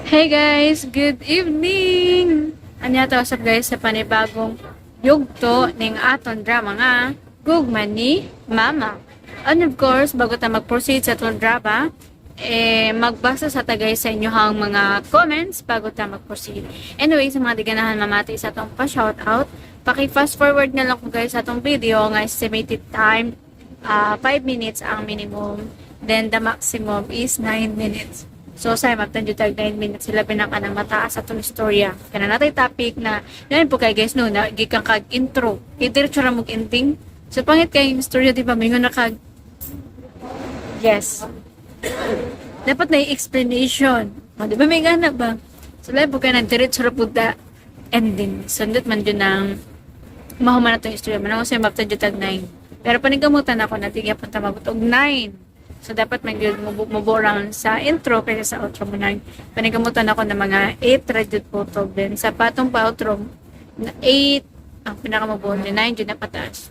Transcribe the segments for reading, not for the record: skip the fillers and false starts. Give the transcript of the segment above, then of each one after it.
Hey guys, good evening! Anya to usab guys sa panibagong yugto ning aton drama nga Gugma ni Mama. And of course, bago ta mag-proceed sa aton drama, magbasa sa tagay sa inyohang mga comments bago ta mag-proceed. Anyway, sa mga di ganahan mamati sa atong pa-shoutout, paki-fast forward na lang ko guys sa atong video nga estimated time 5 minutes ang minimum, then the maximum is 9 minutes. So, sa maptan dito tag 9 minutes sila pinaka ng mataas sa itong istorya. Kana natay topic na, yan po kay guys, no, na gikang kag intro. Itiritso ra mong ending. So, pangit kay yung istorya, di ba, may nga nakag, yes. Dapat na explanation. O, di ba, may gana ba? So, lahat po kay na diretso ra po da ending. So, ndot man dyan ng mahuman na itong istorya. Manang ko sa'yo maptan dito tag 9. Pero panigamutan ako na tigya punta mabutog 9. So, dapat maborang sa intro kaya sa outro mo na. Panigamutan ako ng mga 8 radiot photo. Then, sa patong pa-outro, 8 ang pinakamabuo. 9 dyan na pataas.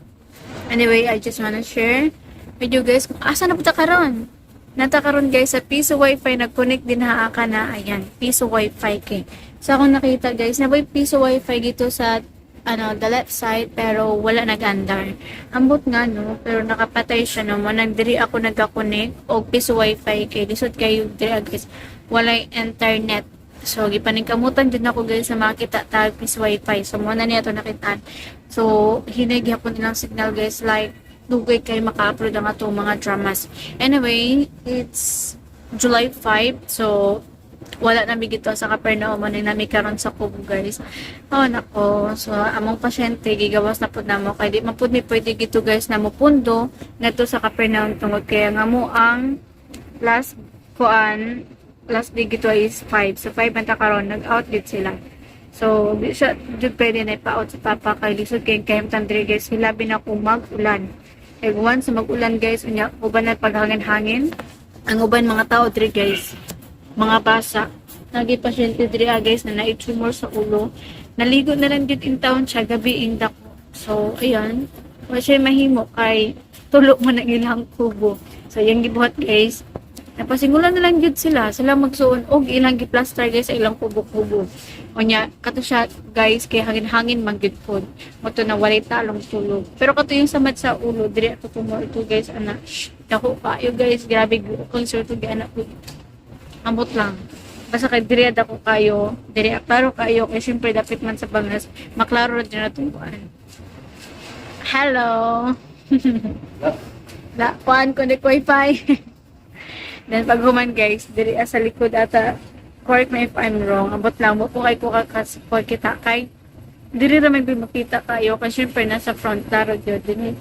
Anyway, I just wanna share with you guys kung asa na punta karon. Nata karon guys sa piso wifi nag-connect din haaka na. Ayan, piso wifi kay. So, akong nakita guys, na piso wifi dito sa the left side, pero wala nag-andar. Ambot nga, no? Pero nakapatay siya, no? Manang diri ako nagka-connect o piso wifi kay lisod kayo diri guys. Walay internet. So, gipaningkamutan din ako guys sa makita tag piso wifi. So, muna niya to nakitaan. So, hinagyapon nilang signal guys, like, dugay kayo maka-upload ang atong mga dramas. Anyway, it's July 5, so, wala na gito sa Capernaum na nami karon sa Kubo guys. Oh nako, so among pasyente gigawas na pud namo kay di man pud mi pwede gito guys na mo pundo ngadto sa Capernaum tungod kay nga mo ang last day gito is 5. So 5 man ta karon nag-out gid sila. So di siya jud pwede na ipa-out sa papa kay lisod kay kahimtang diri guys sila binako mag-ulan. Kay once mag-ulan guys unya uban na paghangin-hangin ang uban mga tao diri guys mga basa. Nagi pasyente diri guys na na-tumor sa ulo. Naligo na lang jud in town siya gabi ing dako. So ayan, wa siya mahimo kay tulo mo na ilang kubo. So yang gibuhat guys, napasingulan na lang jud sila magsuon og ilang giplaster guys sa ilang kubo-kubo. Onya kato siya guys kay hangin-hangin man gyud pod. Moto na walay talong tulog. Pero kato yung samad sa ulo diri ato tumor ito guys ana. Dako kayo guys, grabe concern to gi anak ko. Ambot lang. Basta kay diri ako kayo, diri klaro kayo kay syempre dapat man sa bangas maklaro ra din natong kuan. Hello. La kuan ko ni wifi. Then pag human guys, diri sa likod ata correct me if I'm wrong. Ambot lang mo ko kay ko kita kay diri ra may makita kayo kasi syempre nasa front klaro jud din.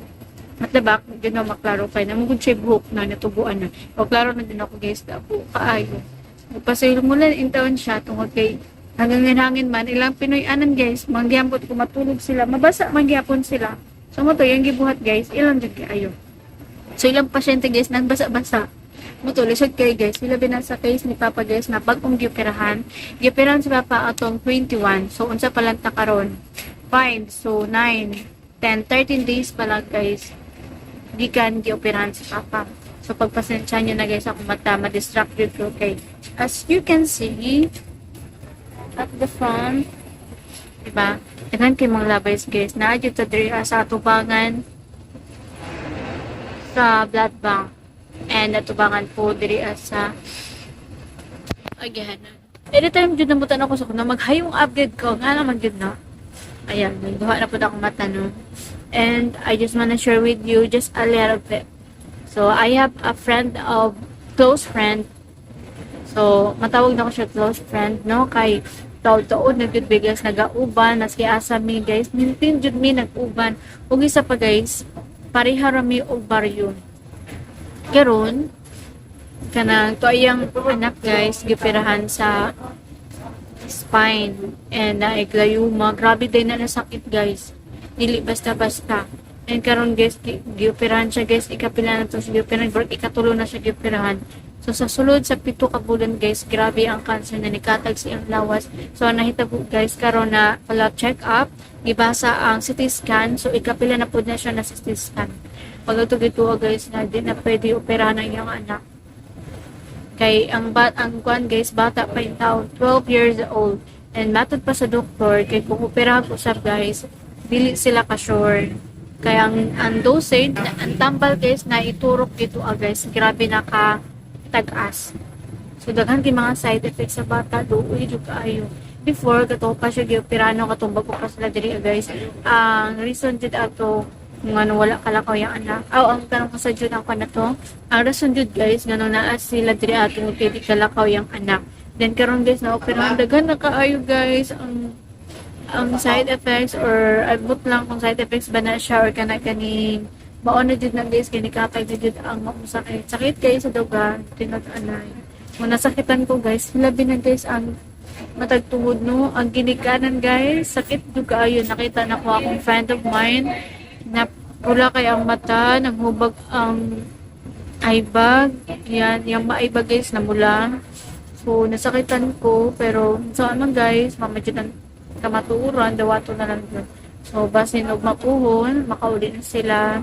At the back, din na maklaro kay na mugod siya buhok na natubuan na. O klaro na din ako guys, ako kaayo. Nagpasaylo mo lang in town siya tungkol kay hangin man. Ilang Pinoy anan guys, mangyambot kung matulog sila, mabasa mangyapon sila. So mo to, yung gibuhat guys, ilang dyan kayo. So ilang pasyente guys, nagbasa-basa. Mo to, lisod kayo guys, sila binasa case ni Papa guys na pag gioperahan si Papa atong 21. So unsa pa lang karon 5, so 9, 10, 13 days pa lang guys. Gikan gioperahan si Papa. So pagpasensya nyo na guys ako mata, ma-distracted ko okay. As you can see at the front, diba? Dagan kay mga labays guys. Naadyo ta diri sa atubangan sa blood bank. And atubangan po diri sa agahan. Anytime jud namutan ako sa kuno maghayong upgrade ko nga naman jud na. Ayan, nagduha na po akong mata no. And I just wanna share with you just a little bit. So, I have a close friend. So, matawag na ko siya close friend, no? Kay taod-taod nagbibigas, nag-auban, naskiasa mi, guys. Mintin jud mi nag-uban. Ug isa pa, guys, pareha rami og baryo. Karon, kanang to ayang anak, guys, gipirahan sa spine and naiglayuma. Grabe din na nasakit, guys. Dili basta-basta. And karon guys, gioperahan siya guys, ikapila na to siya gioperahan, ikatulo na siya gioperahan. So sa sulod sa 7 ka bulan guys, grabe ang cancer na nikatag siyang lawas. So nahitabo guys karon na pala check up, gibasa ang CT scan, so ikapila na pud na siya na CT scan. Pag ito guys na di na pwede operahan ang iyang anak. Kay ang kuan guys, bata pa yung tao, 12 years old. And matod pa sa doktor, kay kung operahan ko siya guys, dili sila ka-sure. Kaya ang dosage, ang tambal guys, na iturok dito guys, grabe na ka tag-as. So, daghan kay mga side effects sa bata, doon yung kaayo. Before, kato pa siya giopirano, katong bago pa sila diri guys. Ang reason dito ato, kung ano wala kalakaw yung anak. Ang tanong ko sa Jud ang na to. Ang rason Jud guys, gano'n na sila diri ato, pwede kalakaw yung anak. Then karon guys, na operahan, daghan na kaayo guys, ang side effects or abot lang kung side effects ba na siya or kani maon na jud na guys kini kapay jud ang sakit kayo sa duga tinag-anay mo nasakitan ko guys labi na guys ang matagtuhod no ang ginikanan guys sakit jud kaayo nakita na ko akong friend of mine na pula kay ang mata naghubag ang aibag yan yung maibag guys na mula so nasakitan ko pero sa ano guys mamadyan kamatuuran, dawato na lang yun. So, basin og mapuhon, makauli na sila.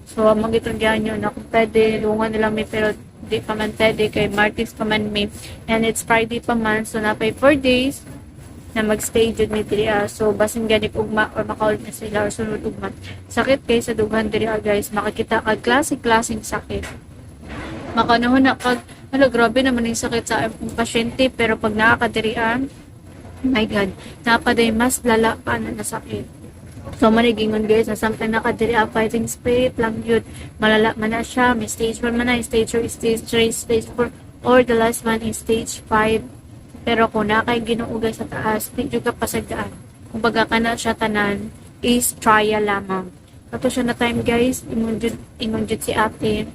So, amang itong diyan yun, na kung pwede, lungan nila may pero di pa man pwede, kay Martis pa man may. And it's Friday pa man, so napay 4 days na mag-stay dyan ni Dria. So, basin ganip ugma or makauli na sila or sunod ugma. Sakit kay sa dughan Dria guys, makakita kag klaseng sakit. Makanahon na kag, grabe naman yung sakit sa akong pasyente, pero pag nakakadirian, my God, napaday mas lala pa na nasakit. So, manigingon guys, na something nakadiri fighting spirit lang yun. Malala man na siya, may stage 1 man na, stage 2, stage 3, stage 4, or the last one is stage 5. Pero kung nakay ginuugay sa taas, di juga pasagdaan. Kung baga ka na siya tanan, is trial lamang. Kato siya na time guys, ingon jud si ate,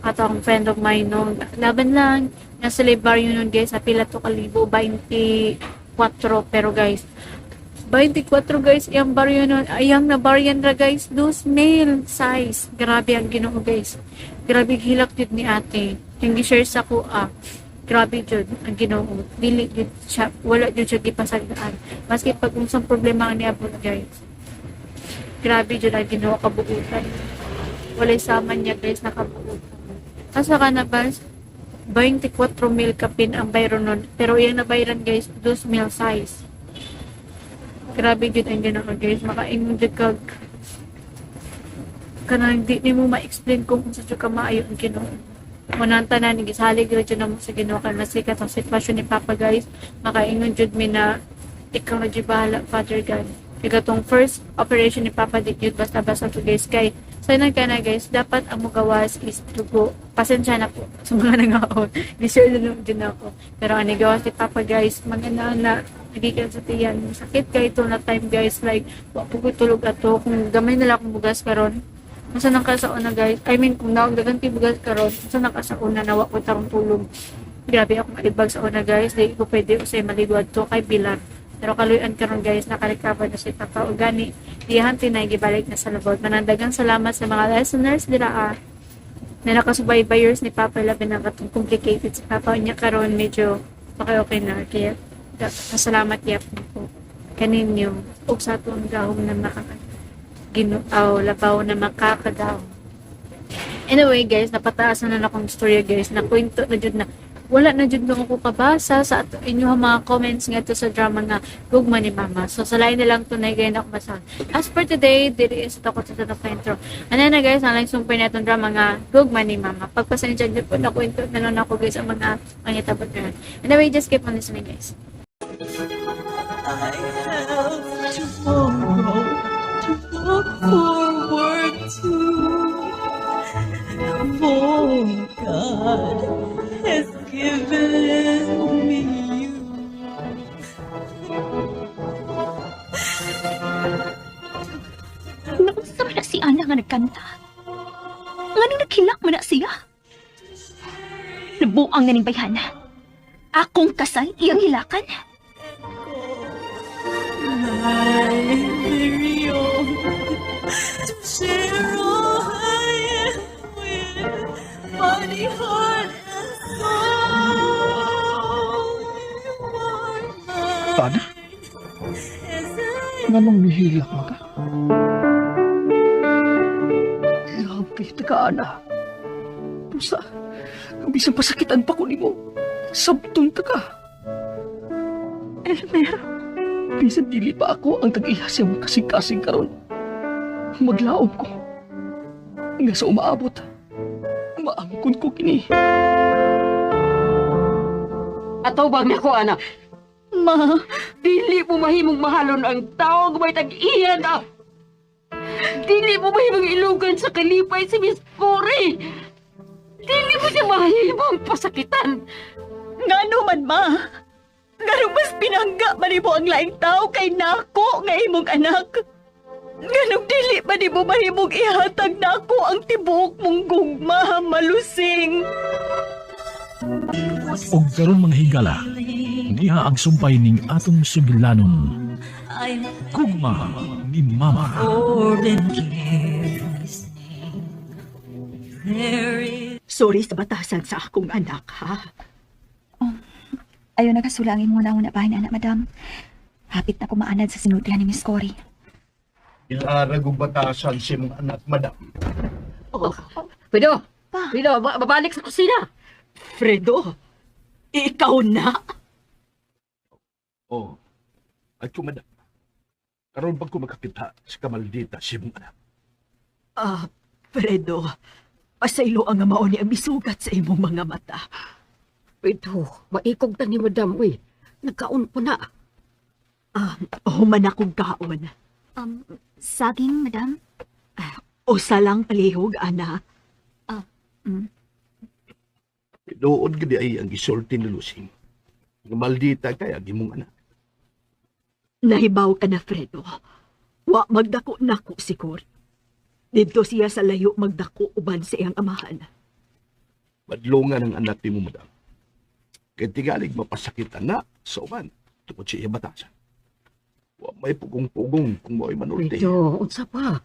ato ang friend of mine no, laban lang, nasa libar yun nun guys, na pila to kalibo, 24 pero guys 24 guys yung baryo nun ayang na baryan ra guys those male size grabe ang Ginoo guys grabe hilak jud ni ate yung gi-share sa ko grabe jud ang Ginoo dili jud siya wala jud siya gipasagdaan maski pag unsang problema ang niabot guys grabe jud ang Ginoo kabuutan walay sama niya guys nakabuutan asa ka na ba 24 mil kapin ang bayron nun. Pero yung nabayran guys, 2 mil size. Grabe jud ang Ginoo guys. Makaingon jud kag kanang di ni mo ma-explain kung sa jud ka maayo ang Ginoo. Munang tanan ni gisalig jud na mo sa Ginoo kan masikat ang sitwasyon ni Papa guys. Makaingon jud mi na ikaw na jud bahala Father God. Igatong first operation ni Papa di jud basta-basta to guys kay so yun ka na guys, dapat ang mugawas is dugo. Pasensya na po sa mga nangaon. Di-share na din ako. Pero ang gawas ni Papa guys, mga na nagikan sa tiyan. Sakit ka ito na time guys, like, wako ko tulog ato. Kung gamay nila akong bugas karon masa nang ka sa una guys, I mean, kung naong bugas karon masa nang ka sa una na wako tarong tulog. Grabe ako malibag sa una guys, di ko pwede usay maligwad to kay Pilar. Pero kaluyan karon guys, nakarecover na si Papa o gani diyan tinay gibalik na sa lubot. Manandagang salamat sa mga listeners dira na nakasubaybayers ni Papa labi na katong complicated si Papa niya karon medyo okay na kaya salamat yap po kaninyo ug sa atong gahom na ginuaw labaw na makakadaw. Anyway guys, napataas na akong storya guys, na kwento na jud na wala na jud ako kabasa sa inyong mga comments nga to sa drama nga Gugma ni Mama. So sa lain na lang tunay gayud ako masahan. As for today, diri is ako sa intro. Ano na guys, ang lang sumpay na itong drama nga Gugma ni Mama. Pagpasensya dyan po na kwento na lang ako guys ang mga pangitabot na. Anyway, just keep on listening guys. I have tomorrow to look forward to. For God has given me you. Naunsa man na si Ana nga nagkanta? Nga nang naghilak man na siya? Nabuang nga ning bayhana. Akong kasal iyang hilakan? My very own, to share all I am with, body, heart, and soul. You are mine. Ana? As I Nga nang nihilak mo ka? Grabe, taga Ana. Bisan pasakitan pa ko nimo. Sabton ta ka. Elmer, Bisan dili pa ako ang tag-iya siya kasing-kasing karon. Maglaom ko. Nga sa umaabot. Maangkon ko kini. Ataw bang nako anak? ma, Dili mo mahimong mahalon ang tao may tag-iyan ah. Dili mo mahimong ilugan sa kalipay si Miss Cory. Dili mo siya mahimong pasakitan. ngano man ma. Nganong mas pinangga man nimo ang laing tao kay nako nga imong anak. Nganong dili ba nimo mahimong ihatag nako ang tibuok mong gugma, malusing. Og karon mga higala, niya ang sumpay ning atong suglanon. I Gugma ni Mama. poured and listening. There is Sorry sa batasan sa akong anak, ha? Ayaw nakasulangin muna ang bahay na anak, madam. Hapit na kumaanad sa sinultihan ni Miss Cory. Ilarag og batasan si mong anak, madam. Oh, Pido! Pido, babalik sa kusina. Fredo, ikaw na? Oh, at ko, madam. Karon pag ko makakita sa kamaldita si mong anak. Fredo, pasaylo ang mao ni ang bisugat sa imong mga mata. Pido, maikog ta ni Madam, uy. Nagkaon po na. Human akong kaon. Saging, madam? O salang palihog, ana. Doon gadi ay ang gisulti ni Lusing. Nga maldita kaya gimong anak. Nahibaw ka na, Fredo. Wa magdako nako si Cory. Dito siya sa layo magdako uban sa iyang amahan. Madlungan ang anak ni mo, madam. Kaya tigalig mapasakit anak sa uban. Tungkol siya batasan. Wa may pugong-pugong kung mo'y manulti. Pido, unsa pa?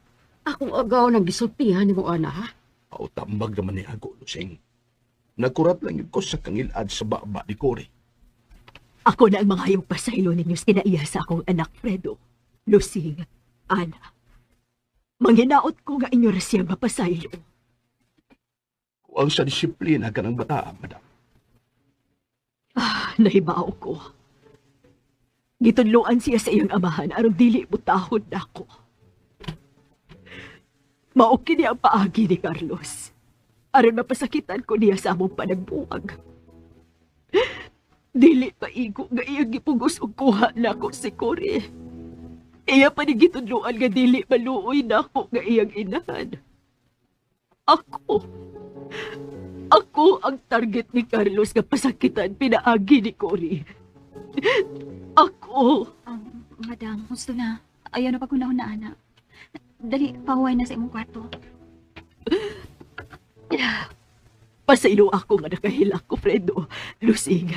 Akong agaw ng gisultihan ni mo, ana, ha? Aw tambag naman ni ako, Lusing. Nagkurat lang yun ko sa kangilad sa baba ni Cory. Ako na ang mga hayong pasaylo ninyo sa kinaiya sa akong anak, Fredo. Lusing, Ana. Manginaot ko nga inyo rasya mapasaylo. Kung sa disiplina ka ng bata, madam. Nahibaw ko. Gitudloan siya sa iyang amahan aron dili butahon nako. Mao kini ang paagi ni Carlos. Aron mapasakitan ko niya sa among panagbuwag. Dili pa igo nga iyang gipugos og kuha nako si Cory. Iya pa ni gitudloan nga dili maluoy nako nga iyang inahan. Ako ang target ni Carlos nga pasakitan pinaagi ni Cory. Ako. Madam, gusto na. Ayaw na pagkunahon na, anak. Dali, pahuway na sa imong kwarto. Pasaylo ako nga nakahilak ko, Fredo. Lusing.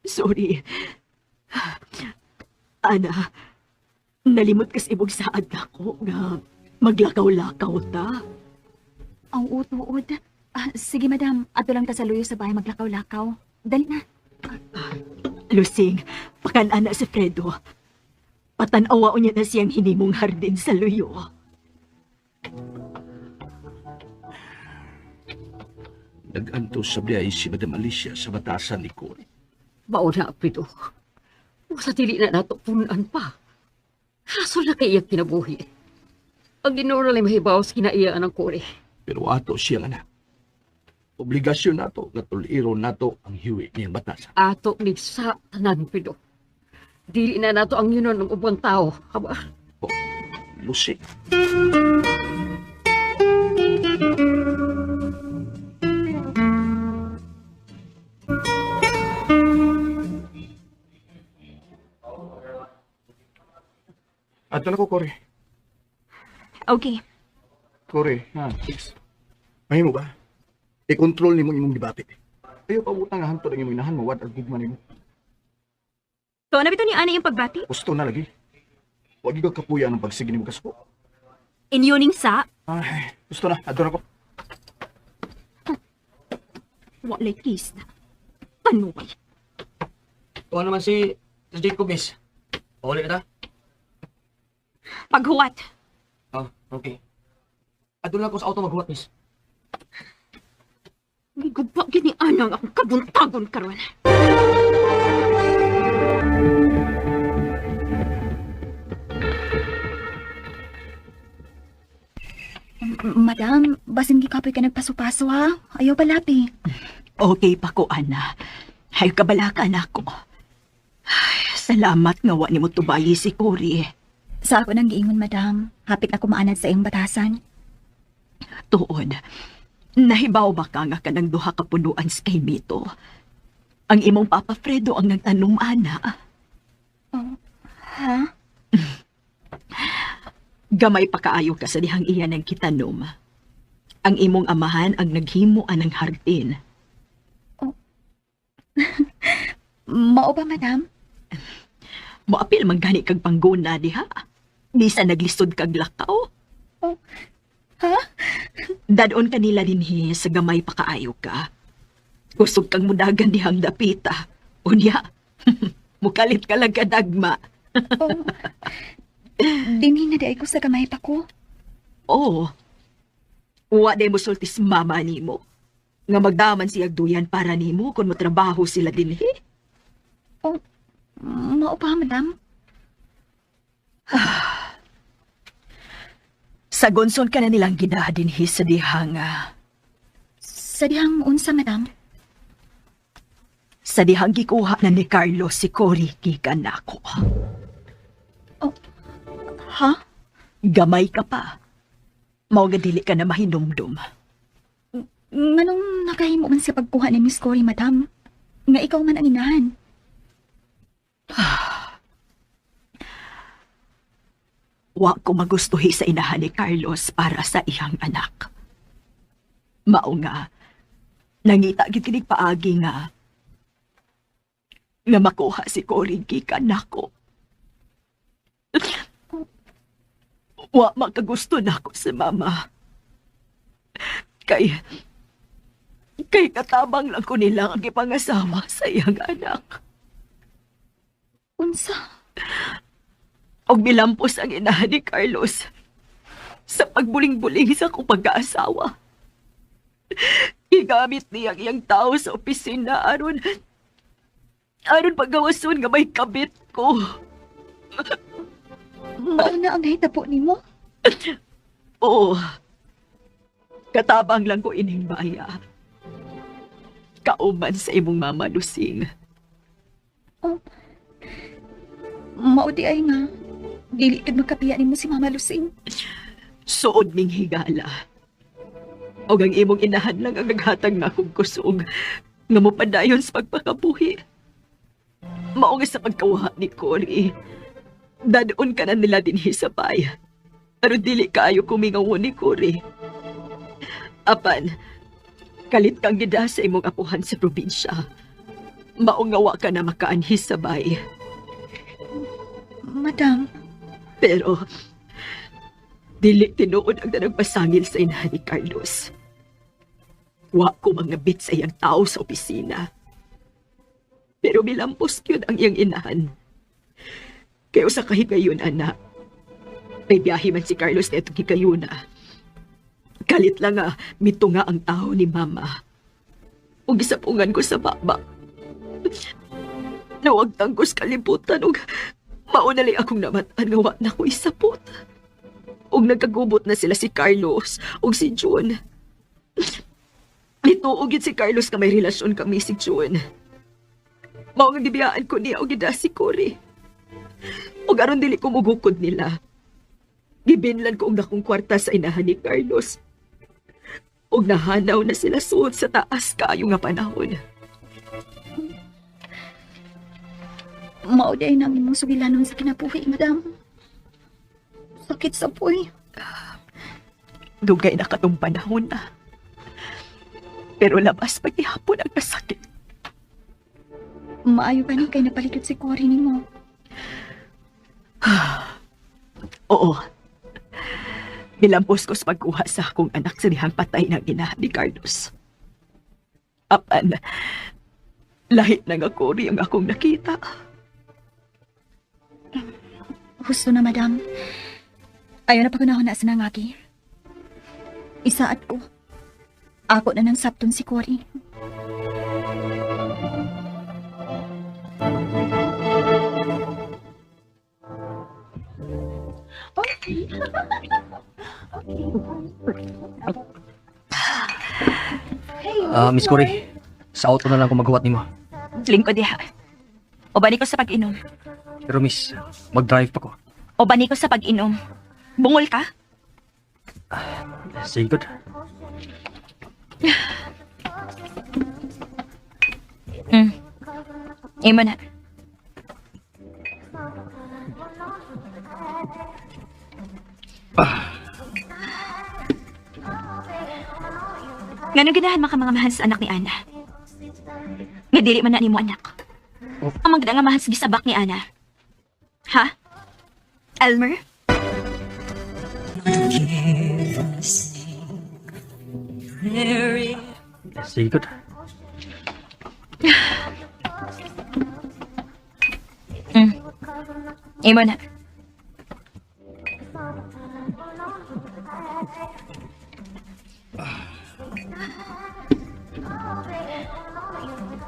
Sorry. Ana, nalimot kas imong saad ako nga maglakaw-lakaw ta. Ang utuod. Sige, madam. Ato lang ta sa luyo sa bahay maglakaw-lakaw. Dali na. Lusing, pakan-ana si Fredo. Patanawa niya na siyang hinimong hardin sa luyo. Nag-anto sa biyay si Madam Alicia sa batasan ni Cory. Mauna, Pido. Sa dili na nato punan pa. Hasol na kay iyang kinabuhi. Ang ginuro ay mahibaw sa kinaiyaan ng Cory. Pero ato siyang anak. Obligasyon nato nga tuliro nato ang hiwi niyang batasan. Ato ni sa tanan, Pido. Dili na nato ang yunon ng ubang tao. Haba, Oh, Lusing. Ato na ko, Cory. Okay. Cory, please. Mahimo ba? I-control ni mo imong debate. Ayaw pa utang nga hanto ng imong inahan mo, what ang gugman ni mo. So, na bito ni Ana yung pagbati? Gusto na lagi. Huwag ikaw kapuya ng pagsige ni mo kaspo. Inyuning sa? Ay, gusto na. Adon ako. Walay kiss na. Panuway. Ito naman si Jacob, miss. Uli na ta? Paghuwat. Ah, okay. Adun lang ko sa auto maghuwat, miss. Guba gini anang akong kabuntagon karon. Madam, basin gikapoy ka nagpaso-paso ha. Ayaw palapi. Okay pa ko, ana. Hay kabalakan ako. Ay, salamat nga wa ni mo tubayi si Cory. Sa ako nang giingon, madam. Hapit ako maanad sa iyong batasan. Tuod, nahibaw ba ka nga kanang duha ka punuan sa kay Mito? Ang imong Papa Fredo ang nagtanong, ana. Ha? Gamay pa kaayo ka sa dihang iyan ng kitanom. Ang imong amahan ang naghimuan ng hardin. Mao ba, madam? Moapil man gani kag pangguna diha. Bisa naglisod kag lakaw. Ha? Dadon kanila dinhi sa gamay pa kaayo ka. Kusog kang mudagan dihang dapita. Unya, mukalit ka lang kadagma. Dinhi na di ko sa kamay pa ko. Oo. Wa day mo sultis mama nimo. Nga magdaman siyag duyan para nimo kung motrabaho sila dinhi. Mao ba, madam? Sa gonson ka na nilang dinhi sa dihang Sa dihang unsa, madam? sa dihang gikuha na ni Carlos si Cory gikan nako. Ha? Gamay ka pa. Mao nga dili ka na mahinumdum. Nganong nakahimo man siya pagkuha ni Miss Cory, madam? Nga ikaw man ang inahan. Wa ko magustuhi sa inahan ni Carlos para sa iyang anak. Mao nga, nangita gid kinig paagi nga makuha si Cory gikan nako. Wa makagusto na ako sa mama. Kay katabang lang ko nila ang ipangasawa sa iyang anak. Unsa? Og bilampos ang inahan ni Carlos sa pagbuling-buling sa akong pag-aasawa. Igamit niya ang iyang tao sa opisina aron paggawason nga may kabit ko. Mao na ang nahitabo nimo? Oo. Katabang lang ko ining baya. Kauman sa imong mama Lusing. Mao di ay nga. Dili kad magkapiya nimo si Mama Lusing. Suod ning higala. Og ang imong inahan lang ang naghatag na akong kusog nga mopadayon sa pagpakabuhi. Mao nga sa pagkawha ni Cory. Dadoon ka na nila dinhi sa bayan. Pero dili kaayo kumingawon ni Cory. Apan, kalit kang gida sa imong apuhan sa probinsya. Mao nga wa ka na makaanhis sa bayan. Madam, Pero, dili tinuod ang nagpasangil sa inahan ni Carlos. Wa ko mga bit sa iyang tao sa opisina. Pero bilampos yun ang iyang inahan. Kayo sa kahigayon, anak. May biyahe man si Carlos na itong higayuna. Kalit lang mitunga ang tao ni Mama. Ug gisapungan ko sa baba. Nawag tanggos kalibutan ug maunali akong namatan nga wa na ko isapot. Ug nagkagubot na sila si Carlos ug si June. Nituog yun si Carlos nga may relasyon kami si June. Mao nga gibiyaan ko niya og gida si Cory. Ug aron dili ko mugukod nila. Gibinlan ko og dakong kwarta sa inahan ni Carlos. Ug nahanaw na sila suod sa taas kaayo nga panahon. mao di ay nang imong sugilanon sa kinabuhi, madam. Sakit sa puy. Dugay na katong panahon na. Pero labas paghihapon ang kasakit. Maayo ba ni kay napalikot si Cory nimo? Oo. Nilampos ko sa pagkuha sa akong anak sa dihang patay ng ina ni Carlos. Apan, lahit na nga Cory ang akong nakita. Gusto na, madam. Ayaw na pagunahon na sa nangaki. Isaat ko. Ako na nang sapton si Cory. Miss Cory, sa auto na lang kung maghuwat nimo. Lingkod diha. O bani ko sa pag-inom. Pero miss, mag-drive pa ko. O bani ko sa pag-inom. Bungol ka? Sige good. Imo na. Ganun ganahan maka mga mahal sa anak ni Ana. Nga dili man na ni mo anak. Ang magda nga mahal sa gisabak ni Ana. Ha? Elmer? There is Sige good. Imo na.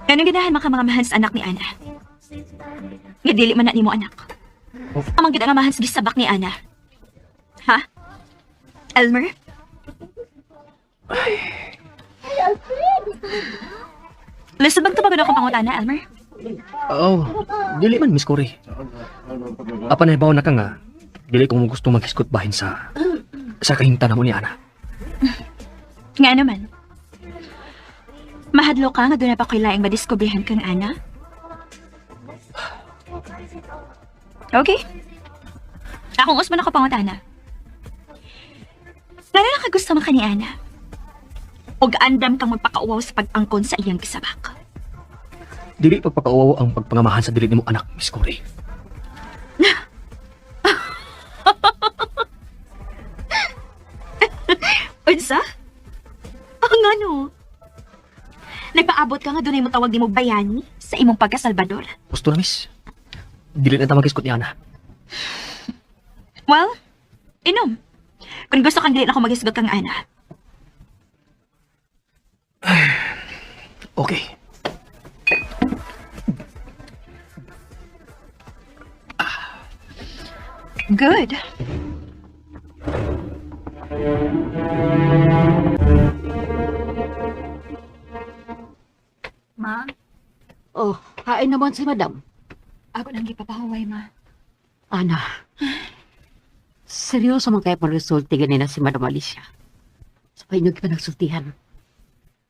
Ganun ganahan maka mga mahal sa anak ni Ana. Nga dili man na ni mo anak. Ang magda nga mahal sa gisabak ni Ana. Ha? Elmer? Lisod bang tumagon akong pangutana, Elmer? Oh, dili man Miss Cory. Apa na ibaw na ka nga, dili ko mo gusto mag-iskot bahin sa kahinta na mo ni Ana. Nga naman. Mahadlo ka nga doon na pa ko'y laing madiskubrihan kang Ana? Okay. Akong usman ako pangutana. Nga na ka gusto mo ka ni Ana? Og andam kang magpakauwaw sa pag-angkon sa iyang kisabak. Dili pagpakauwaw ang pagpangamahan sa dili nimo anak, Miss Cory. Unsa? Ang ano? Nagpaabot ka nga doon ay mo tawag ni mo bayani sa imong pagka-Salvador. Gusto na, Miss. Dili na ta mag-iskot ni Ana. Well, inom. Kung gusto kang dili na ako mag-isgot kang Ana. Okay. Good. Ma, Oh, hain naman si madam. ako nang gipapahuway, ma. Ana, seryoso man kayo pang-resulti ganina si Madam Alicia. Sa painyo pa nagsultihan.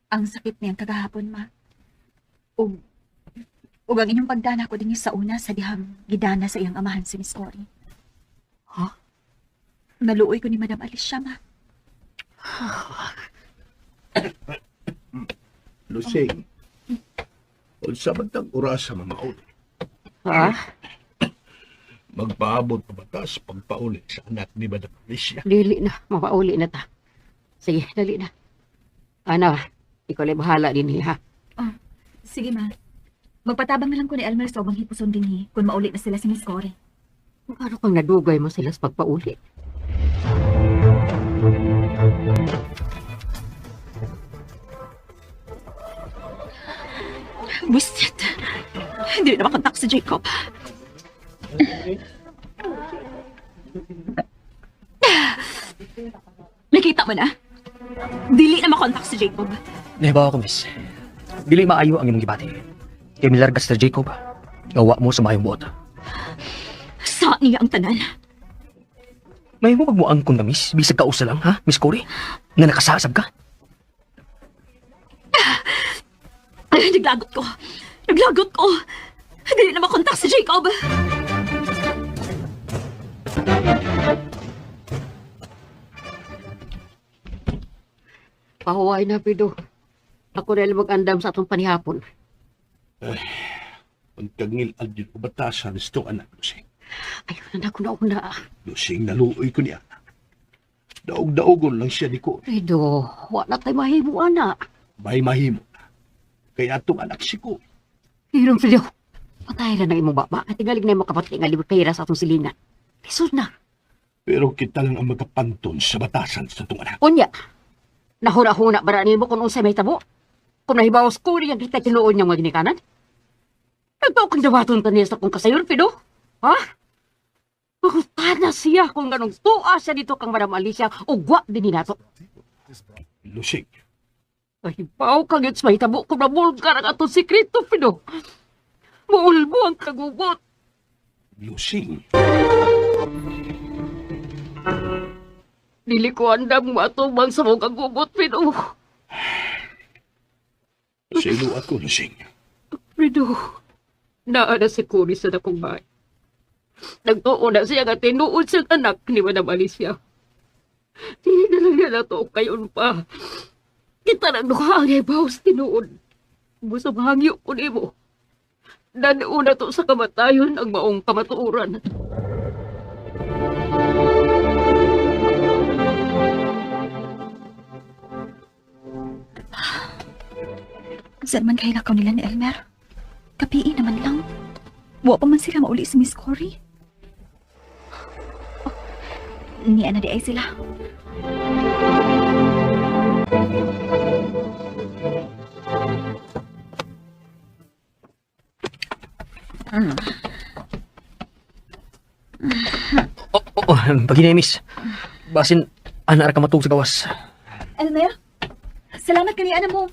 Ang sakit niyang kagahapon, ma. Ug ang inyong pagdana ko din sa una sa dihang gidana sa iyang amahan si Miss Cory. Ha? Naluoy ko ni Madam Alicia, ma. Lusing. Unsa man tang oras sa mga mauli. Ha? Magpaabot pa batas pagpauli sa anak ni Madam Alicia. Dili na, mapauli na ta. Sige, dali na. Ana, ikaw lang bahala din ha. Sige, ma. Magpatabang na lang ko ni Elmer sa ubang hipuson din kung maulit na sila si Miss Cory. Ano kang nadugay mo sila sa pagpauli? Busit. Hindi na makontak si Jacob. Nakita mo na? Dili na makontak si Jacob. Nahibaw ako, Miss. Dili maayo ang imong gibati. Kay milargas na Jacob. Gawa mo sa mayong buot. Sa niya ang tanan. May mo magmuangkon na, Miss. Bisag ka usa lang, ha, Miss Cory? Nga nakasasab ka. Ay, naglagot ko. Naglagot ko. Dili na makontak si Jacob. Pahuway na, Pido. Ako na lang mag-andam sa atong panihapon. Pagkangil al din ko batasan gusto anak Lusing. Ayun na ako na una. Lusing naluoy ko niya. Daog-daogon lang siya ni ko. Pido, wala tayo mahimo, ana. May mahimo na. Kaya atong anak si ko. Hirong Pido. Patay na ng imong baba. At tingalig na yung makapatay nga libot pera sa atong silina. Lisod na. Pero kita lang ang magkapanton sa batasan sa itong anak. Unya, Nahuna-huna ba mo kung unsay may tabo? Kung nahibawas ko rin yung kita tinuon niyang mga ginikanan? Nagtaw kang dawaton ka niya sa kong kasayon, Pido? Ha? Magkana siya kung ganong tuwa siya dito kang Madam Alicia o gwa din nato. Lusing, Nahibaw kang yun sa mahitabo kung nabulgar ang atong sikreto, Pido. Maulbo ang kagugot. Lusing. Dili ko andam matubang sa mga kagugot, Pido. Sa iluat ko, Lusing. Pido, naa na si Cody sa dakong bahay. Nagtuon na siya nga tinuod siyang anak ni Madam Alicia. Di na lang niya nato kayon pa. Kita na duha ang ibaws tinuod. Gusto mahangyo ko ni mo. Daniuna to sa kamatayon ang maong kamatuuran. Saan man kaya lakaw nila ni Elmer? Kapiin naman lang. Wa pa man sila mauli si Miss Cory. Oh, niya na di ay sila. Bagina, miss. Basin, anar ka matug sa gawas. Elmer, salamat kani ana mo.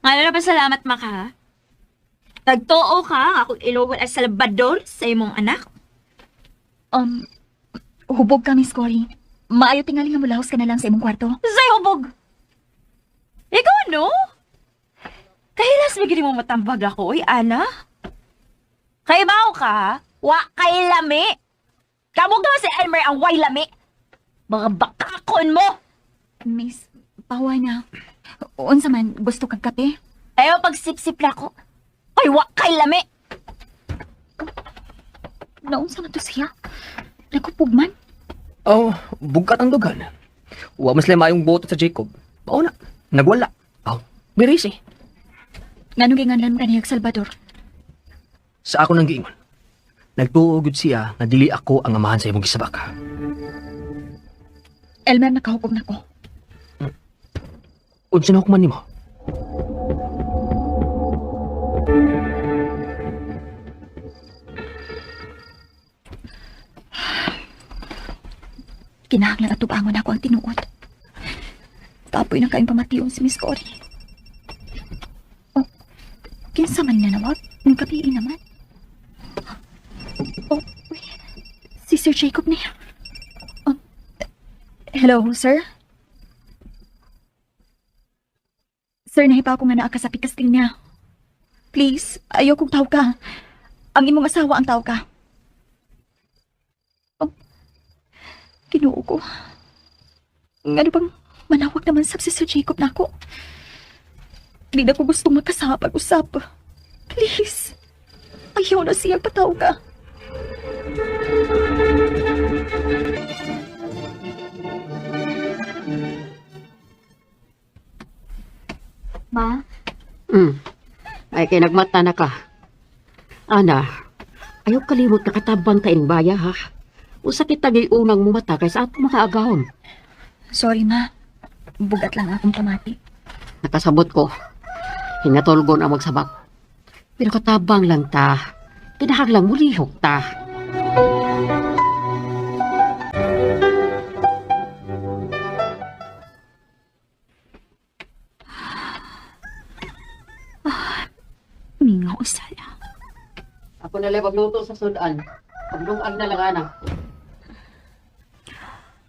Ano na ba salamat, Maka? Nagtuo ka akong iluwal ang Salvador sa imong anak? Hubog ka, Miss Cory. Maayo tingali nga mulahos ka na lang sa imong kwarto. Say hubog! Ikaw no? Kahilas bigyan mo matambag ako, Ana? Kaibaw ka? Wa kay lami? Kamog daw si Elmer ang way lami? Mga bakakon mo! Miss, paway na. Unsa man, gusto kag kape? Ayaw pagsip-sip na ko. Ay, wa kay lami! Naunsa man to siya? Nagkupog man? Oh, bugat ang dugan. Wa mas mayong boto sa Jacob. Mao na, nagwala. Oh, biris eh. Ngano ginganlan ka niyag Salvador? Sa ako nang giingon. Nagtuugod siya nga dili ako ang amahan sa imong gisabak. Elmer, nakahupog na ko. Unsa na hukuman nimo? Kinahanglan atubangon ako ang tinuod. Tapoy na kaing pamatiyon si Miss Cory. Oh, kinsa man na nawag? Ng kapiin naman. Oh, si Sir Jacob niya. Oh, hello, sir? Sir, nahipaw ko nga naa ka sa pikasting niya. Please, ayaw kong tao ka. Ang imong asawa ang tao ka. Oh, Ginoo ko. Ano bang manawag naman sa si Sir Jacob na ako? Di na ko gustong makasama pag-usap. Please, ayaw na siya pataw ka. Ma? Ay, kay nagmata na ka. Ana, ayaw kalimot na katabang kainbaya, ha? Usa kita unang mumata kaysa ato mga agahon. Sorry, ma. Bugat lang akong pamati. Nakasabot ko. Hinatolgon ang magsabak. Pero katabang lang ta. Kinahanglang mulihok ta. Mingaw sala. Ako nalang magluto sa sudan. Pagluan na lang, ana.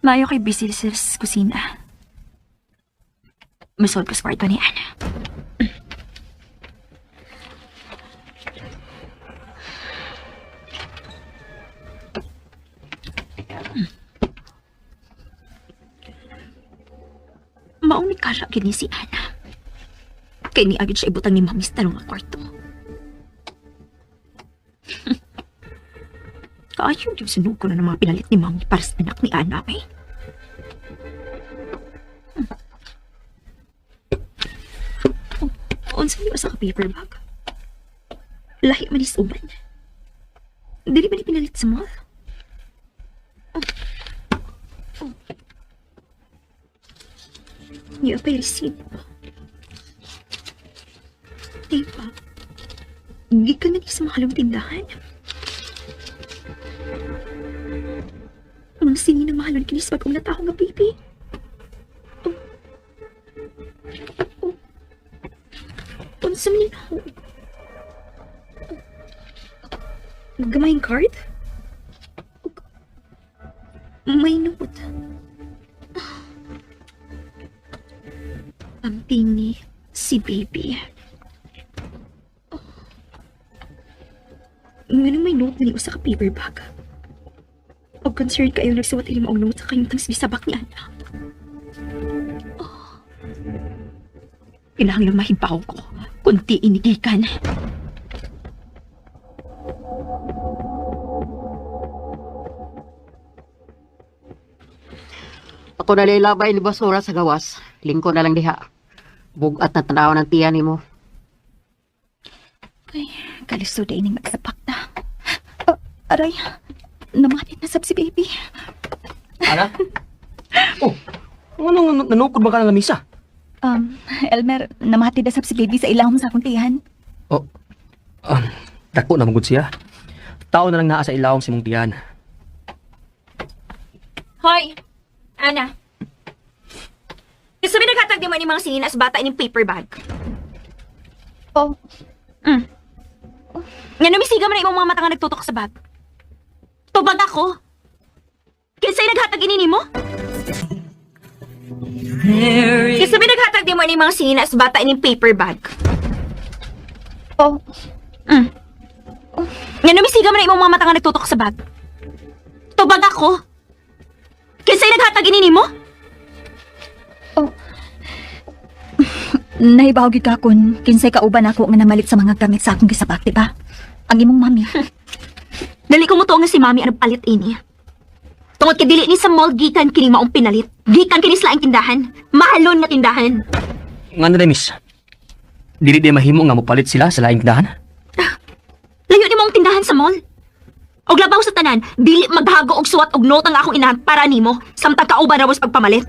Mayo kay busy sa kusina. Masod ko sa kwarto ni Ana. Maong ni Kasha gini si Ana. Kaya ni agad siya ibutang ni Mami sa tarong kwarto. Kaayo yung sunod ko na ng mga pinalit ni Mami para sa anak ni Ana, eh. Unsa niyo sa paper bag? Lahi man is uban. Dili ba ni pinalit sa mall? Niya pa'y receipt. Diba? Hindi ka na sa mahalong tindahan. Ang singin ng mahalon kinis pag na tao nga, baby. Unsa man ako? Gamayng card? May note. Ang tingi si baby. Nga may note na sa paper bag. O concerned kayo nagsuwat ili maong note sa kayong tang sabak ni Ana. Kinahanglang mahibaw ko. Kunti inigikan. Ako na labay ni basura sa gawas. Lingko na lang diha. Bugat na tanaw ng tiyan ni mo. Ay, kalisto na ining magsapak na. Aray, namatit na sab si baby. Ana? Oh, ano nanukod ba ka ng lamisa? Elmer, namatit na sab si baby sa ilahom sa akong tiyan. Oh, dako na magud siya. Tao na lang naa sa ilawom si mong tiyan. Hoy! Ana. Gusto mo naghatag di mo ni mga singinas bata ining paper bag? Oh, Nga numisiga man na imong mga mata nga nagtutok sa bag. Tubag ako. Kinsay naghatag ini mo? Gusto mo naghatag di mo ni mga singinas bata ining paper bag? oh, Nga numisiga man na imong mga mata nga nagtutok sa bag. Tubag ako. Kinsay naghatag ini mo? nahibaw gid ka kun kinsay kauban ako nga namalit sa mga gamit sa akong gisabak, di ba? Ang imong mami. Dali ko mo to nga si mami anong palit ini. Tungod kay dili ni sa mall gikan kini maong pinalit. Gikan kini sa laing tindahan. Mahalon nga tindahan. Nga na miss. Dili di mahimo nga mopalit sila sa laing tindahan. Layo ni mo ang tindahan sa mall. Og labaw sa tanan, dili maghago og suwat og note ang akong inahan para nimo samtang kauban ra mo sa pagpamalit.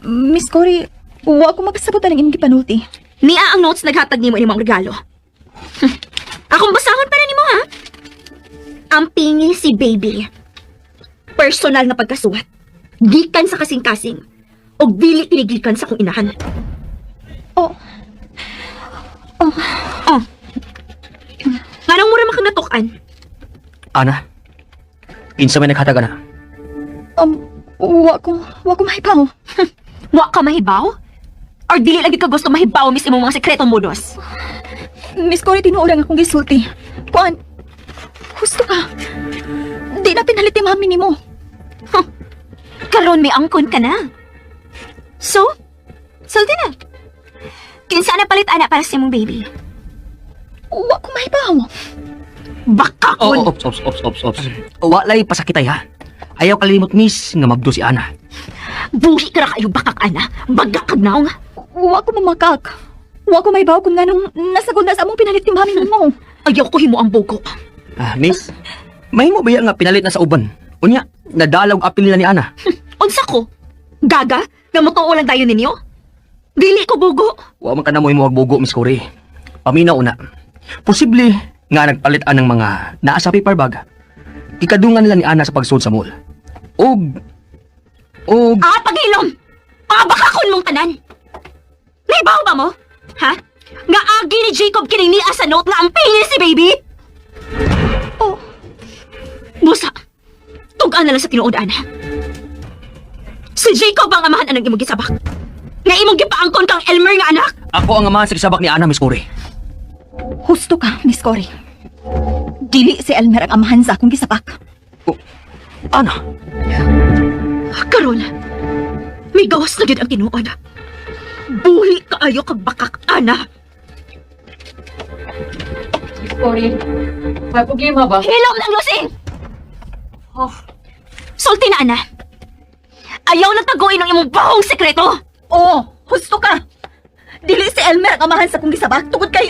Miss Cory, wa ko magkasabot na ng imong gipanulti. Niya ang notes naghatag nimo ini ang regalo. Akong basahon para nimo ha. Ang pingi si baby. Personal na pagkasuwat. Gikan sa kasing-kasing. Og dili pinigikan sa akong inahan. Oh. Nganong mura makang natukan? Ana, kinsa may naghatag na? Wa ko mahibaw. Wa ka mahibaw? Or dili lagi ka gusto mahibaw mis imong mga sekretong mudos? Miss Cory, tinuurang akong gisulti. Kuan, gusto ka. Di na pinalit ni mami ni mo. Karon may angkon ka na. So, sulti na. Kinsa na palit ana para sa imong baby? Wa ko mahibaw. Baka Oh, kun. ops. Walay pasakitay ha. Ayaw kalimot miss nga mabdo si Ana. Buhi ka ra kayo bakak ana. Bagak kag naong. Wa ko mamakak. Wa ko mahibaw kung nganong nasagod na sa among pinalit ni mami ni mo. Ayaw ko himo ang buko. Miss, mahimo ba nga pinalit na sa uban? Unya, nadalaw apil nila ni Ana. Unsa ko? Gaga? Nga motuo lang tayo ninyo? Dili ko bugo. Wa man ka na mo imo magbugo, Miss Cory. Paminaw na. Posible nga nagpalitan ng mga naa sa paper bag. Ikadungan nila ni Ana sa pagsud sa mall. Og Pagilom! Bakakon mong tanan! Naibaw ba mo? Ha? Nga agi ni Jacob kining niya sa note nga ang pingi si baby? Oh. Busa, tugaan na lang sa tinuod, Ana. Si Jacob ang amahan anang imong gisabak. Nga imong gipaangkon kang Elmer nga anak. ako ang amahan sa kisabak ni Ana, Miss Cory. Husto ka, Miss Cory. Dili si Elmer ang amahan sa akong gisapak. Ana, Karon, may gawas na gid ang tinuod. Buhi kaayo kag bakak, Ana. Sorry. May problema ba? Hilom ng lusing! Sulti na, Ana. Ayaw lang taguin ang imong bahong sekreto. Oo, husto ka. Dili si Elmer ang amahan sa akong gisabak tungod kay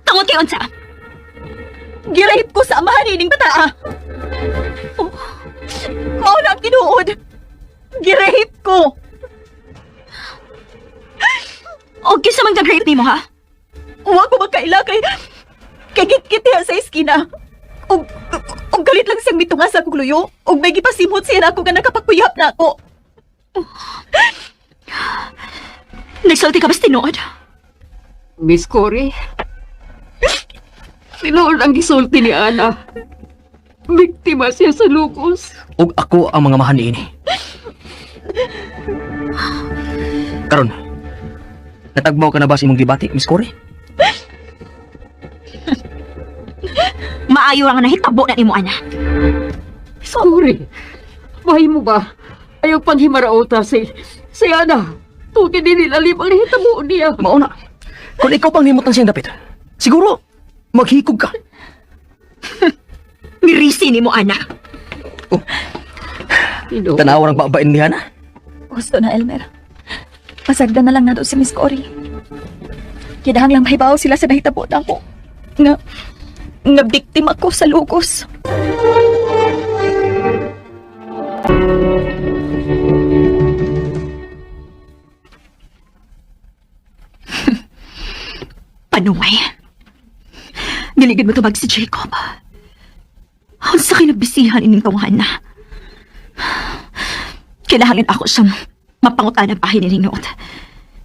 Tungod kay unsa? girape ko sa amahan ining bata. Oh, mao na ang tinuod. Girape ko! O kisa man ka-grape ni mo, ha? Huwag ko makaila kay git-gitihan sa iskina. Og galit lang siyang mitunga sa akong luyo. Og may gipasimot siya na ako nga nakapagkuyap na ako. Nagsalti ka ba tinood? Miss Cory, tinood ang gisulti ni Ana. Biktima siya sa lukos. Ug ako ang mga mahani ini. Karon, natagmaw ka na ba sa imong gibati, Miss Cory? Maayo lang na hitabo na ni mo, Ana. Miss Cory, mahimo ba? Ayaw panghimaraota si Ana. Tuki din nilalim ang nahitabo niya. Mauna, kung ikaw pang nimot ng siyang dapit, siguro, maghikog ka. Mirisi ni mo, Ana. Tanawa ng babain niya na. Gusto na, Elmer. Pasagdan na lang na doon si Miss Cory. Kinahang lang mahibaw sila sa nahitabo na ako. Nga biktima ko sa lugos. Panuway. Niligid mo tubag si Jacob. Ang sa kinabisihan ining tawahan na. Kailangan ako siyang mapangutan ang bahay ni Rinot.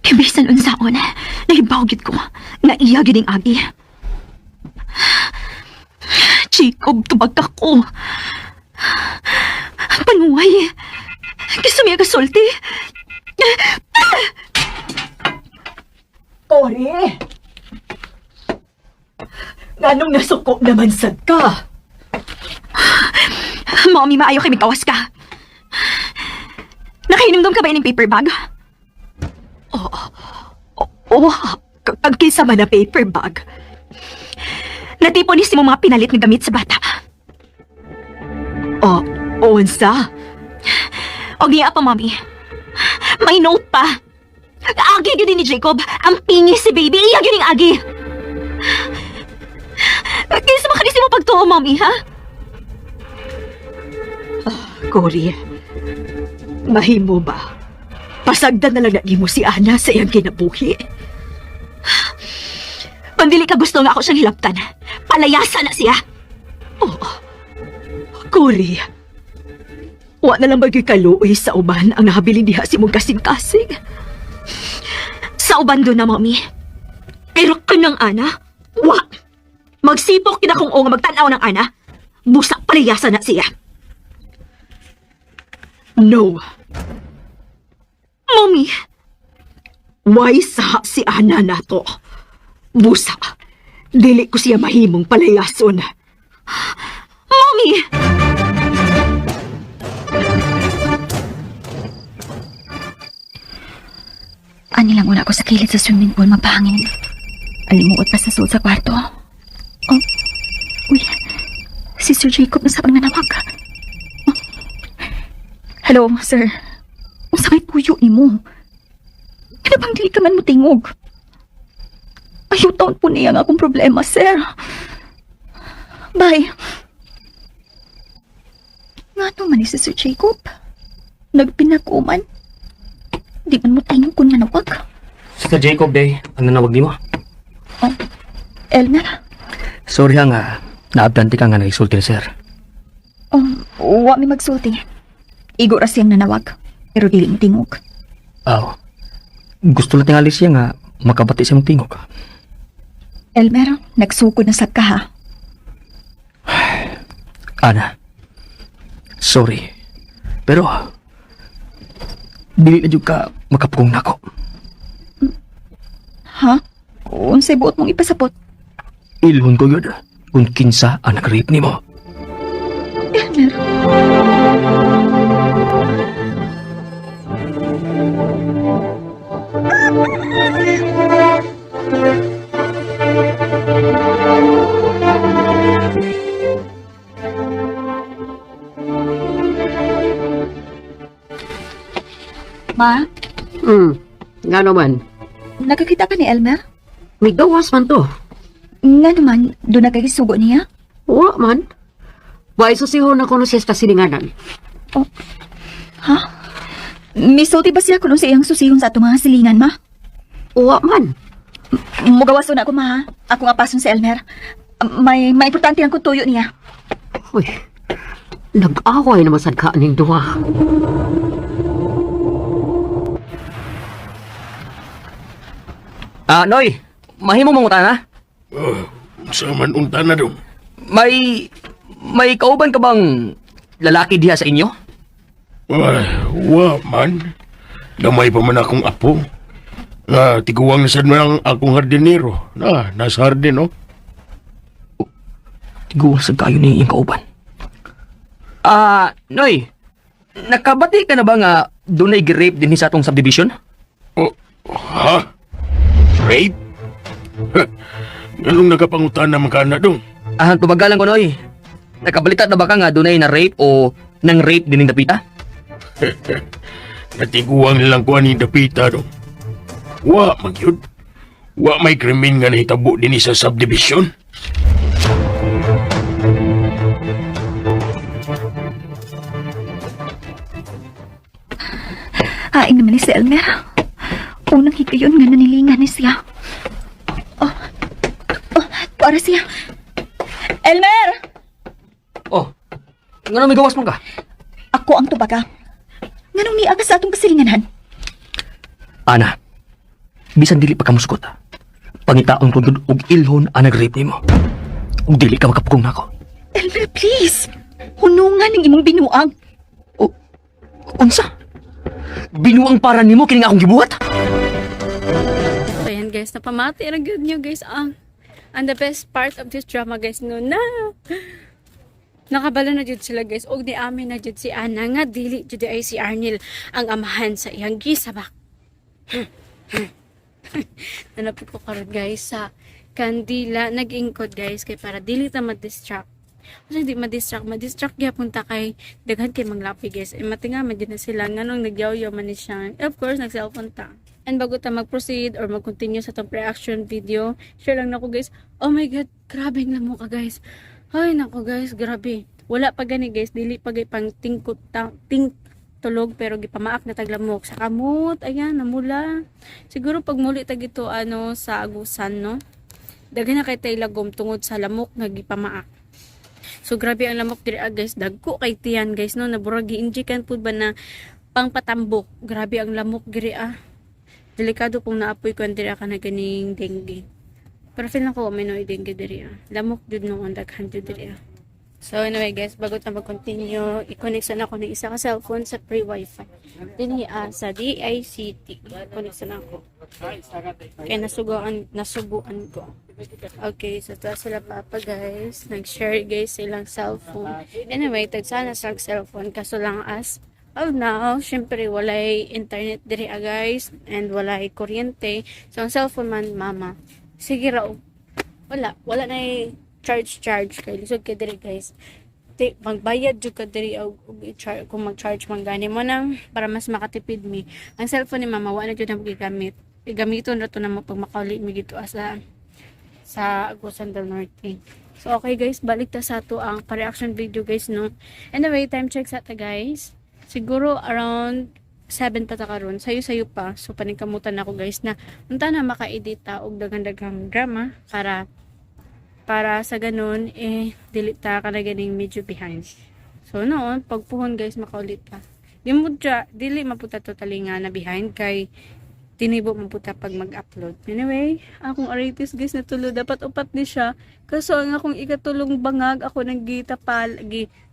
Ibisan unsaon, nahibawgit ko na iya gining agi. Jacob, tubag ako. Panuway. Gusto mo kasulti? Cory! Nganong nasuko naman sad ka? Mommy, maayo kay mikawas ka. Nakahinumdum ka ba ining paper bag? Oo, kagkisa man na paper bag. Natipon ni mo mga pinalit na gamit sa bata. Unsa? O giya pa, Mommy. May note pa. Agi yun ni Jacob. Ang pingi si baby. Iya yun yung agi. Kaysa makalis mo pagtuo, Mommy, ha? Cory, mahimo ba? Pasagdan na lang na mo si Ana sa iyang kinabuhi. Pandili ka gusto nga ako siyang hilaptan. Palayasan na siya. Cory, wa na lang magkikaluoy sa uban ang nahabilin diha si mong kasing-kasing. Sa uban doon na, Mommy. Pero kanang Ana, wa. Magsipok kina kung o nga magtanaw ng Ana. Busa palayasan na siya. No, Mommy, why sa si Ana nato? Busa, dili ko siya mahimong palayason. Mommy! Ani lang una ako sa kilid sa swimming pool magpahangin. Alimuot pa sa suot sa kwarto. Oh, uy, si Sir Jacob na sa panganawag. Oh. Hello, sir. Ang sakit puyo ni mo. Kaya bang dili ka man mo tingog? Ayaw taon po niya nga akong problema, sir. Bye. Nga naman ni si Sir Jacob. Nagpinakuman. Di man mo tingog kung nanawag. Sir Jacob, day, ang nanawag ni mo. Oh, Elmer. Sorry nga, naabdante ka nga nag-isulti sir. Wa mi magsulti. Igo ra siyang nanawag. Pero dili mo tingog. Gusto lang tingali siya nga makabati siya mong tingog. Elmer, nagsukod na sab ka ha. Ana, sorry. Pero, dili na ka makapugong nako. Ha? Unsay buot mong ipasapot? Ilhon ko yun kung kinsa ang nag-rape ni mo. Elmer. Ma, Nga naman, nakakita ka ni Elmer? may gawas man to. Nga naman, doon nagkagisugo niya? Wa man. Wa isusihon ako no siya sa silinganan. Ha? Misulti ba siya kuno sa iyang susihon sa atong mga silingan, ma? Uwa man. Mugawas na ako, ma, ha? Ako nga pason si Elmer. May importante ang kutuyo niya. Uy, nag-away naman sad ka ning duha. Noy, mahimo mong utana? Sa man unta na dong. May kauban ka bang lalaki diha sa inyo? Wa man. Gamay pa man akong apo. Tiguang na sad man ang akong hardinero. Nasa hardin, no? Tiguwa sa kayo ni iyong kauban. Noy, nakabati ka na ba nga dunay gi-rape din sa atong subdivision? Ha? Rape? Anong nagapangutan naman ka na dong? Tubagalan ko, Noy. Nakabalita na ba ka nga dunay na rape o nang rape din ng dapita? Natiguang nilang kuha ni Dapita dong. Wa, magyud. Wa may krimen nga nahitabo din sa subdivision. Haing naman ni si Elmer. Unang higayon nga nanilingan ni siya. Para siya. Elmer! Nga may gawas mo ka? Ako ang tubaga. Nganong niya ka sa atong kasilinganan? Ana, bisan dili pa ka muskot. Pangitaon ko dun og ilhon ang nag-rape nimo. Ug dili ka makapugong nako. Elmer, please. Hunungan ng imong binuang. Unsa? Binuang para nimo kini nga akong gibuhat? So yan guys, napamati na good nyo guys. And the best part of this drama guys, no na nakabala na jud sila guys. Og ni amin na jud si Ana nga dili jud ay si Arnel ang amahan sa iyang gisabak. Nanapit ko karon guys sa kandila nag-ingkod guys kay para dili ta ma-distract. Kasi di ma-distract gyapon ta kay daghan kay manglapi guys. Matinga man jud na sila nganong nagyaw-yaw man ni siya. Of course nag-cellphone ta. And bago ta mag-proceed or mag-continue sa itong reaction video, share lang nako guys. Oh my god, grabe ang lamo ka guys. Ay nako guys, grabe. Wala pa gani guys, dili pa gay pang tingkot tulog pero gipamaak na taglamok sa kamot. Ayan, namula. Siguro pag muli tag ito sa agusan no. Daghan na kay tay lagom tungod sa lamok nga gipamaak. So grabe ang lamok diri guys, dagko kay tiyan guys no, naburag gi-injekan pud ba na pangpatambok. Grabe ang lamok diri Delikado kung naapoy ko diri ka na ganing dengue. Pero feel na ko may no dengue diri Lamok jud no ang daghan jud diri So anyway guys, bago ta mag-continue, i-connect na ako ng isa ka cellphone sa free wifi. Dinhi sa DICT. Connect na ako. Kaya nasubuan ko. Okay, so ta sila papa guys. Nag-share guys silang cellphone. Anyway, tagsana sa cellphone kaso lang now, syempre walay internet diri guys and walay kuryente. So ang cellphone man mama. Sige raw. Wala na charge kay lisod kay diri guys. Magbayad jud ka diri og kung mag-charge man gani mo nang para mas makatipid mi. Ang cellphone ni mama wala na jud na gigamit. Igamiton ra to na mo pag makauli mi dito sa Agusan del Norte. So okay guys, balik ta sa to ang pa-reaction video guys no. Anyway, time check sa ta guys. Siguro around 7 pa ta karon. Sayo pa. So paningkamutan ako guys na unta na maka-edit ta og daghang drama para sa ganun dili ta ka na ganing medyo behind. So noon pagpuhon guys makaulit pa. Dili maputa totally nga na behind kay tinibo maputa pag mag-upload. Anyway, akong artist guys natulo dapat upat ni siya. Kaso ang akong ikatulong bangag ako nang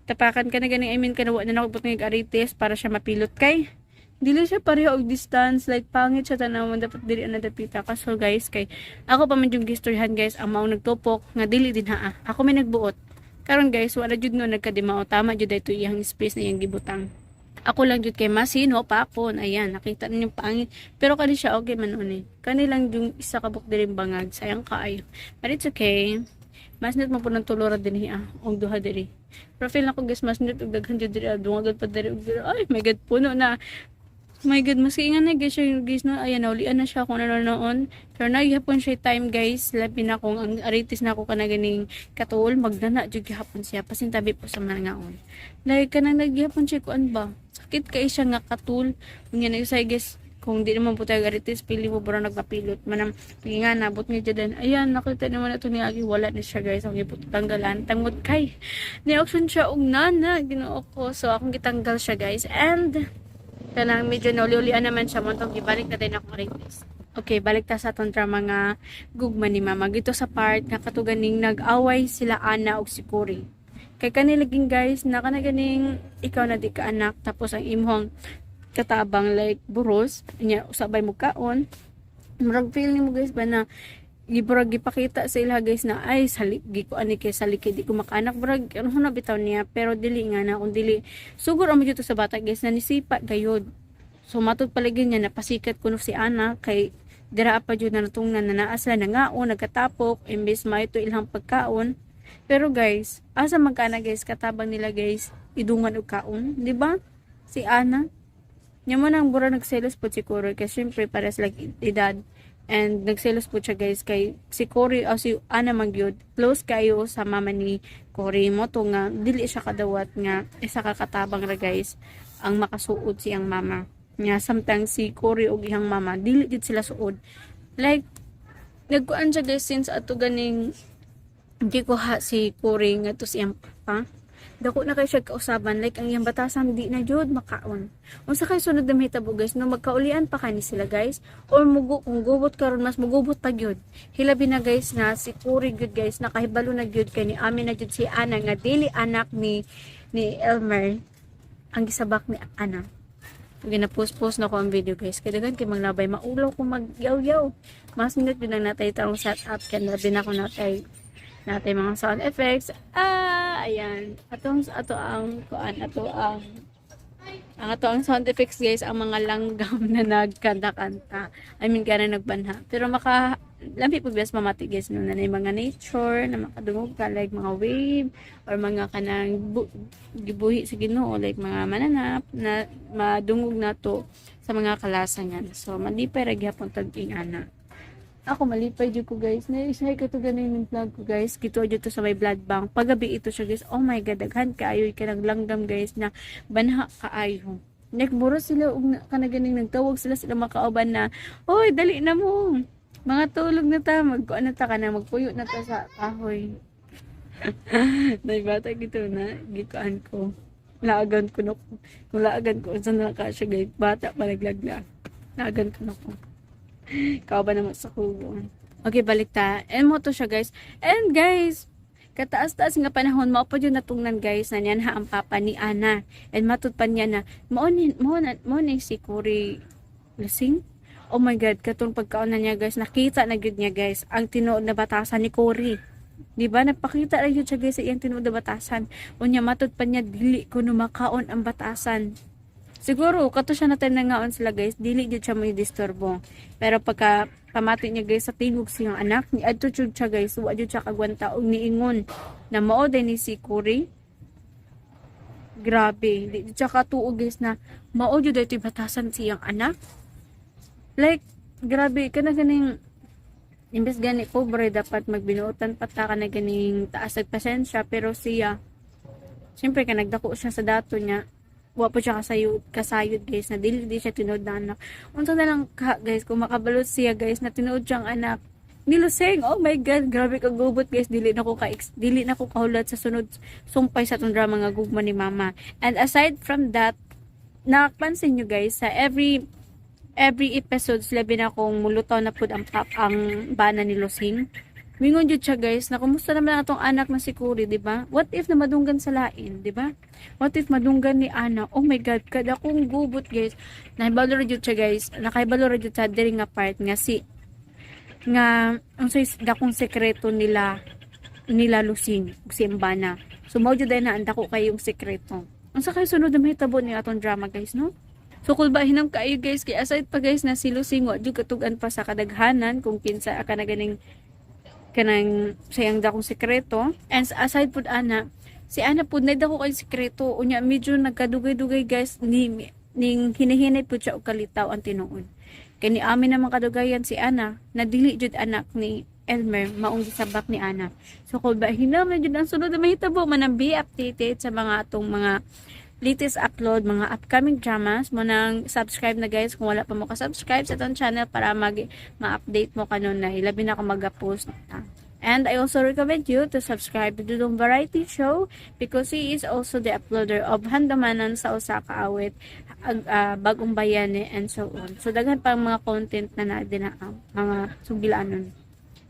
tapakan ka na ganing kanawa na nakubot ng artist para siya mapilot kay dili siya pareho og distance like pangit siya tanawon dapat dili na dapita kaso guys kay ako pa man yung gistoryahan guys ang mao nagtupok nga dili din ako may nagbuot karon guys wala jud no nagkadimao tama jud dayto iyang space na iyang gibutang ako lang jud kay masino pa ako ayan nakita ninyo pangit pero kani siya okay man oni kani lang yung isa ka buk diri bangag sayang kaayo but it's okay mas net mo po ng tulora din og duha diri pero feel na ko guys mas net og daghan jud diri dungagad pa diri og diri ay my god puno na My God, maski nga na guys, yung guys no, ayan, ulian na siya kung ano noon. Pero nagyapon siya time guys, labi na kung ang aritis na ako ka na ganing katul, magdana, jud gihapon siya, pasintabi po sa manangaon. Like, kanang nagyapon siya kuan ba? Sakit kay siya nga katul, kung yan nagsay guys, kung di naman po tayo aritis, pili mo bro nagpapilot. Manam, nga nabot niya dyan. Ayan, nakita naman ito ni Agi, wala na siya guys, ang ipot tanggalan. Tangod kay, ni-auction siya og nana, ginoo ko. So, akong gitanggal siya guys, and kanang medyo nauli-ulian naman siya mo itong ibalik natin ako marites. Okay, balik ta sa atong drama nga gugma ni mama. Gito sa part nga katuganing nag-away sila Ana og si Cory. Kay kanilaging guys, na kanaganing ikaw na di ka anak, tapos ang imong katabang like buros, nya usabay mo kaon. Murag feel mo guys ba na giburag gipakita sa ila guys na ay salik ko ani kay salik di ko makaanak brag ano na bitaw niya pero dili nga na kung dili sugod amo dito sa bata guys na nisipa gayod so matud palagi niya napasikat kuno si Ana kay dira pa jud na natungnan na naa sila nangaon nagkatapok imbes ma ito ilang pagkaon pero guys asa magkana guys katabang nila guys idungan og kaon di ba si Ana nya mo nang bura nagselos po si Cory kasi syempre pares like edad. And nagselos po siya guys kay si Cory o si Ana magyud close kayo sa mama ni Cory mo to nga dili siya kadawat nga isa ka katabang ra guys ang makasuod siyang mama nga samtang si Cory og iyang mama dili gid sila suod like nagkuan siya guys since ato ganing di ko ha si Cory nga to siyang papa dako na kay siya kausaban like ang iyang batasan di na jud makaon unsa kay sunod na mahitabo guys no magkaulian pa kani sila guys or mugo kung gubot karon mas mugubot pa gyud hilabi na guys na si Cory gyud guys nakahibalo na gyud kay ni amin na gyud si Ana nga dili anak ni Elmer ang gisabak ni Ana gina-post na ko ang video guys kay daghan kay maglabay maulaw ko magyaw-yaw mas minute yun lang natay tarong set up kay labi na ko natay mga sound effects. Ayan. Ato ang sound effects guys, ang mga langgam na nagkanta-kanta. I mean, gana nagbanha. Pero lampi po bias mamati guys, no, na mga nature, na makadungog ka, like mga wave, or mga kanang gibuhi sa Ginoo, like mga mananap, na madungog na to sa mga kalasangan. So, malipay ragyapon tag-ing ana. Ako malipay jud ko guys na isay ka to ganin yung vlog ko guys kito jud to sa may blood bank paggabi ito siya guys oh my god daghan kaayo ka nang langgam guys na banha kaayo nekburo sila og kanaganing nagtawag sila makauban na oy dali na mo mga tulog na ta magkuan na ta kana magpuyo na ta sa kahoy naibata gito na gikuan ko laagan ko no kung laagan ko unsa na ka siya guys bata pa naglagla laagan ko no ko kauban naman sa kubo. Okay, balik ta. And mo to siya guys. And guys, kataas-taas nga panahon, mao pa yun natungnan guys, na niyan ha ang papa ni Ana. And matud pa niya na, mo ni si Cory lasing. Oh my God, katong pagkaon na niya guys, nakita na yun niya guys, ang tinuod na batasan ni Cory. Diba? Napakita na yun siya guys, sa iyang tinuod na batasan. O niya, matud pa niya, dili ko makaon ang batasan. Siguro, kato siya natin nangaon sila guys, dili jud siya may disturbo. Pero pagka pamati niya guys sa tingog siyang anak, ni adto jud siya guys, wa jud siya kagwanta og niingon na mao din ni si Cory. Grabe, di siya katuog guys na mao jud ito batasan siyang anak. Like, grabe, kana ganing imbes gani pobre dapat magbinuotan pata kana ganing taas ag pasensya pero siya siyempre ka nagdako siya sa dato niya. Wa po siya kasayod guys na dili siya tinuod na anak. Unsa na lang guys kung makabalot siya guys na tinuod siyang anak. Niluseng, oh my god, grabe ka gubot guys, dili na ko kahulat sa sunod sumpay sa tong drama nga gugma ni mama. And aside from that, nakpansin nyo guys sa every episode labi na kung mulutaw na pud ang bana ni Lusing. Mingon jud siya guys, na kumusta naman atong anak na si Cory, di ba? What if na madunggan sa lain, di ba? What if madunggan ni Ana? Oh my god, kada kong gubot guys. Nakahibalo ra jud siya guys. Nakahibalo ra jud sa diri nga part nga unsay dakong sekreto nila Lusing si Mbana. So mao jud na ang dako kayong sekreto. Unsa kay sunod na mahitabo ni atong drama guys, no? So kung ba hinam kaayo guys, kay aside pa guys na si Lusing wa jud katugan pa sa kadaghanan kung kinsa ka na ganing kanang sayang dakong sekreto. And aside pud ana, si Ana pud na dako kay sekreto unya medyo nagkadugay-dugay guys ni ning hinihinay po siya og kalitaw ang tinuod. Kay ni amin namang kadugayan si Ana, na dili jud anak ni Elmer maong gisabak ni Ana. So kung ba hinam na jud ang sunod na mahitabo man be updated sa mga atong mga latest upload, mga upcoming dramas mo nang subscribe na guys kung wala pa mo ka-subscribe sa itong channel para ma-update mo kanon na labi na ako mag-post na. And I also recommend you to subscribe to Dudong Variety Show because he is also the uploader of Handamanan sa Osaka Awit, Bagong Bayani, and so on. So, daghan pang mga content na mga sugilanon.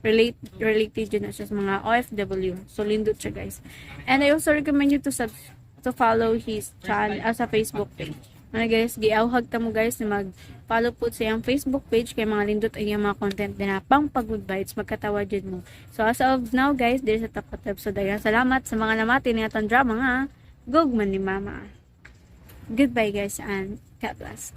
Related yun na siya sa mga OFW. So, lindot siya guys. And I also recommend you to follow his channel sa Facebook page. Ano guys, giawhag ta mo guys na mag-follow po sa iyang Facebook page kay mga lindot ang iyang mga content din na pang pag-good vibes, magkatawa dyan mo. So as of now guys, there's a top episode. Salamat sa mga namati ng atong drama nga. Gugman ni Mama. Goodbye guys and God bless.